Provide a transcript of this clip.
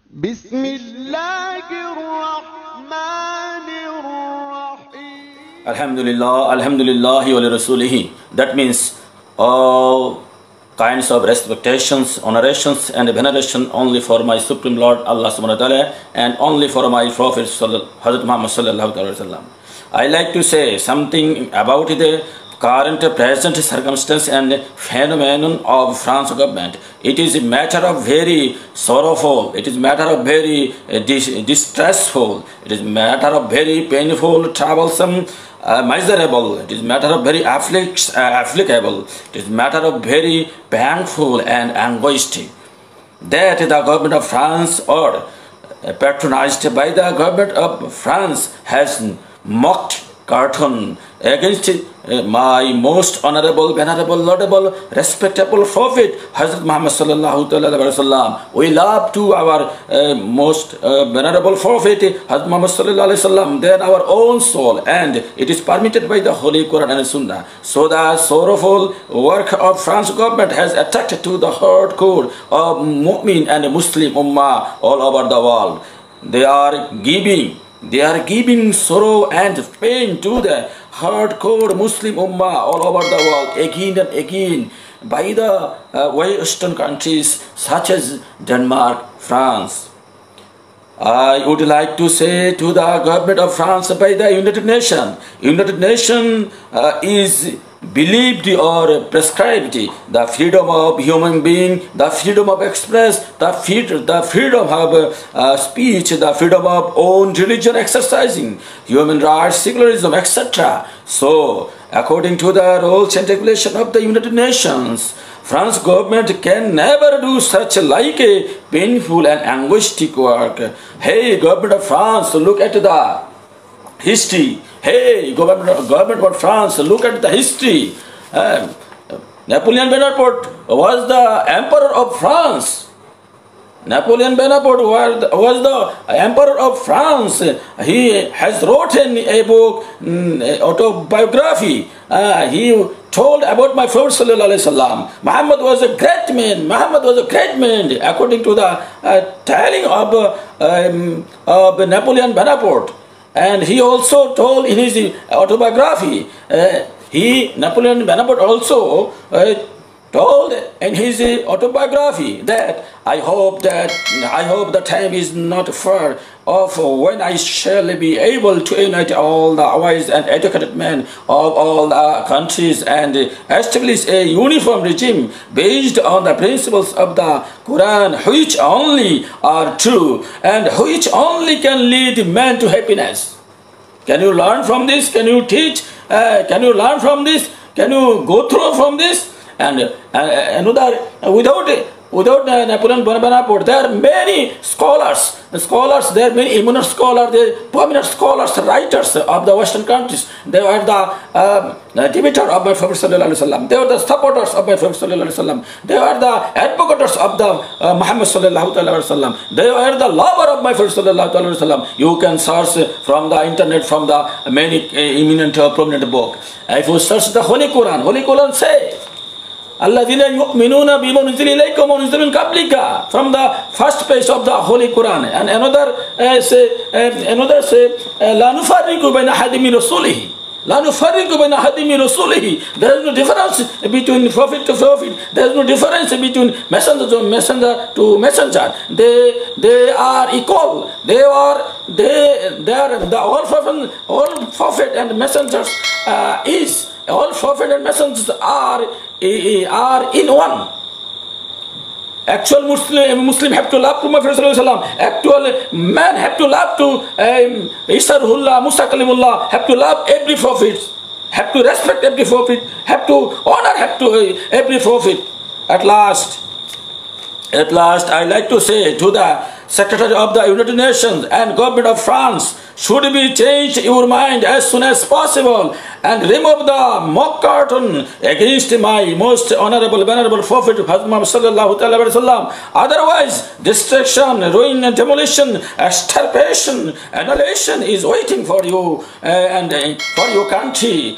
بسم الله الرحمن الرحيم. Alhamdulillah, Alhamdulillah wa rasulihi. That means all kinds of respectations, honorations and veneration only for my Supreme Lord Allah subhanahu wa ta'ala and only for my Prophet Hazrat Muhammad sallallahu alaihi wasallam. I like to say something about the current present circumstance and phenomenon of France government. It is a matter of very sorrowful, it is matter of very distressful, it is matter of very painful, troublesome, miserable, it is matter of very applicable, it is matter of very painful and anguished that the government of France or patronized by the government of France has mocked cartoon against my most honorable, venerable, laudable, respectable Prophet Hazrat Muhammad sallallahu alaihi wasallam. We love to our most venerable Prophet Hazrat Muhammad sallallahu alaihi wasallam than our own soul, and it is permitted by the Holy Quran and Sunnah. So the sorrowful work of France government has attracted to the heart core of Mu'min and Muslim Ummah all over the world. They are giving sorrow and pain to the hardcore Muslim Ummah all over the world again and again by the Western countries such as Denmark, France. I would like to say to the government of France by the United Nations is believed or prescribed the freedom of human being, the freedom of express, the freedom of speech, the freedom of own religion exercising, human rights, secularism, etc. So, according to the rules and regulation of the United Nations, France government can never do such like a painful and anguistic work. Hey, government of France, look at the history. Hey, government of France, look at the history. Napoleon Bonaparte was the emperor of France. Napoleon Bonaparte was the emperor of France. He has written a book, autobiography. He told about my Prophet sallallahu alaihi wasallam. Muhammad was a great man. According to the telling of Napoleon Bonaparte. And he also told in his autobiography, Napoleon Bonaparte also told in his autobiography that I hope the time is not far off when I shall be able to unite all the wise and educated men of all the countries and establish a uniform regime based on the principles of the Quran, which only are true and which only can lead man to happiness. Can you learn from this? Can you teach? Can you learn from this? Can you go through from this? And another, without Napoleon Bonaparte, there are many scholars, there are many eminent scholars, prominent scholars, writers of the Western countries. They were the debater of my Prophet sallallahu alaihi wasallam. They were the supporters of my Prophet sallallahu alaihi wasallam. They were the advocates of the Muhammad sallallahu alaihi wasallam. They were the lover of my Prophet sallallahu alaihi wasallam. You can search from the internet, from the many eminent prominent book. If you search the Holy Quran says, Alladhina yu'minuna bima unzila ilayka wa unzila min qablika, from the first page of the Holy Quran. And another say la nufarriqu bayna ahadin min rasulihi. La nufarriqu bayna ahadin min rasulihi. There is no difference between prophet to prophet. There is no difference between messenger to messenger. They are equal. They are the all prophet and messengers all prophet and messengers are in one. Actual Muslim have to love to Muhammad sallallahu alaihi wasallam. Actual man have to love to Isa Ruhullah, Musa Kalimullah, have to love every prophet, have to respect every prophet, have to honor every prophet. At last, I like to say to the Secretary of the United Nations and government of France, should be changed your mind as soon as possible and remove the mock cartoon against my most honorable, venerable Prophet Muhammad sallallahu alaihi wasallam. Otherwise, destruction, ruin, and demolition, extirpation, annihilation is waiting for you and for your country.